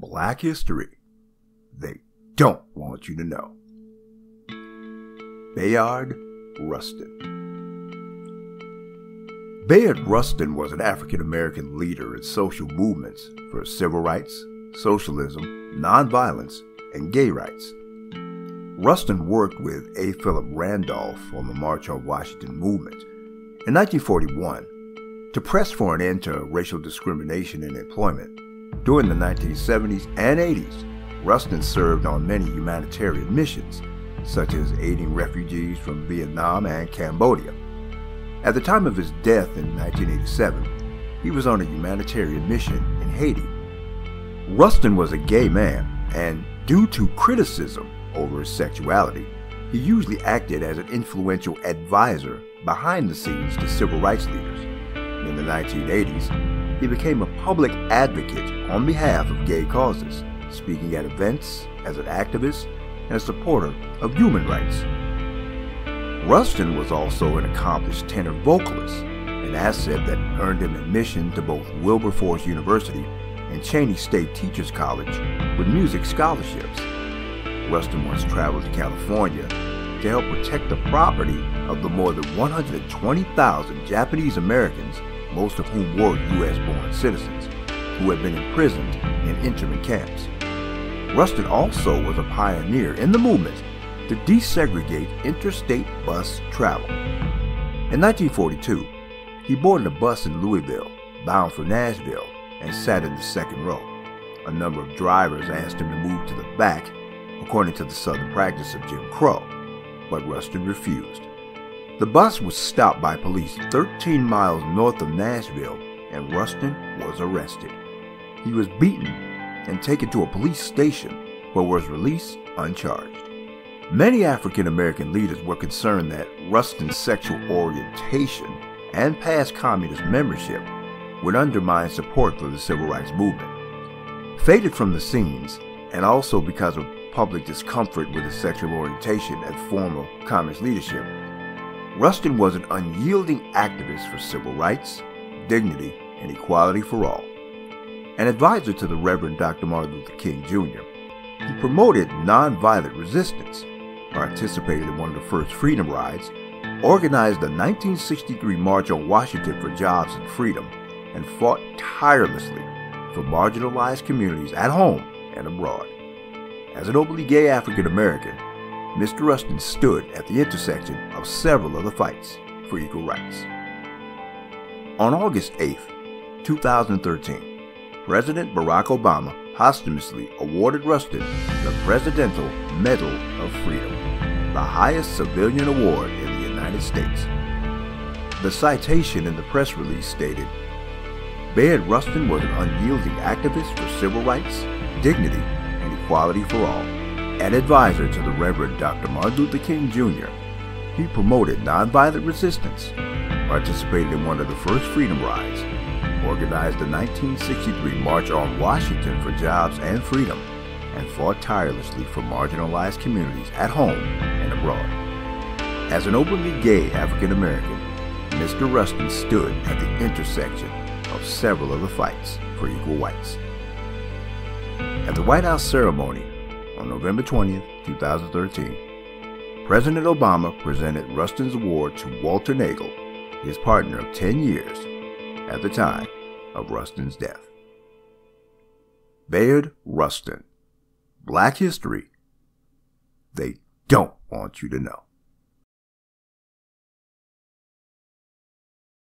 Black history they don't want you to know. Bayard Rustin. Bayard Rustin was an African-American leader in social movements for civil rights, socialism, nonviolence, and gay rights. Rustin worked with A. Philip Randolph on the March on Washington movement in 1941 to press for an end to racial discrimination in employment. During the 1970s and 80s, Rustin served on many humanitarian missions, such as aiding refugees from Vietnam and Cambodia. At the time of his death in 1987, he was on a humanitarian mission in Haiti. Rustin was a gay man, and due to criticism over his sexuality, he usually acted as an influential advisor behind the scenes to civil rights leaders. In the 1980s, he became a public advocate on behalf of gay causes, speaking at events as an activist and a supporter of human rights. Rustin was also an accomplished tenor vocalist, an asset that earned him admission to both Wilberforce University and Cheyney State Teachers College with music scholarships. Rustin once traveled to California to help protect the property of the more than 120,000 Japanese Americans, most of whom were U.S.-born citizens, who had been imprisoned in internment camps. Rustin also was a pioneer in the movement to desegregate interstate bus travel. In 1942, he boarded a bus in Louisville, bound for Nashville, and sat in the second row. A number of drivers asked him to move to the back, according to the Southern practice of Jim Crow, but Rustin refused. The bus was stopped by police 13 miles north of Nashville, and Rustin was arrested. He was beaten and taken to a police station, but was released uncharged. Many African-American leaders were concerned that Rustin's sexual orientation and past communist membership would undermine support for the civil rights movement. Faded from the scenes, and also because of public discomfort with his sexual orientation and former communist leadership, Rustin was an unyielding activist for civil rights, dignity, and equality for all. An advisor to the Reverend Dr. Martin Luther King Jr., he promoted nonviolent resistance, participated in one of the first freedom rides, organized the 1963 March on Washington for Jobs and Freedom, and fought tirelessly for marginalized communities at home and abroad. As an openly gay African American, Mr. Rustin stood at the intersection of several of the fights for equal rights. On August 8, 2013, President Barack Obama posthumously awarded Rustin the Presidential Medal of Freedom, the highest civilian award in the United States. The citation in the press release stated, "Bayard Rustin was an unyielding activist for civil rights, dignity, and equality for all. An advisor to the Reverend Dr. Martin Luther King Jr., he promoted nonviolent resistance, participated in one of the first freedom rides, organized the 1963 March on Washington for Jobs and Freedom, and fought tirelessly for marginalized communities at home and abroad." As an openly gay African American, Mr. Rustin stood at the intersection of several of the fights for equal rights. At the White House ceremony on November 20, 2013, President Obama presented Rustin's award to Walter Nagel, his partner of 10 years, at the time of Rustin's death. Bayard Rustin. Black history they don't want you to know.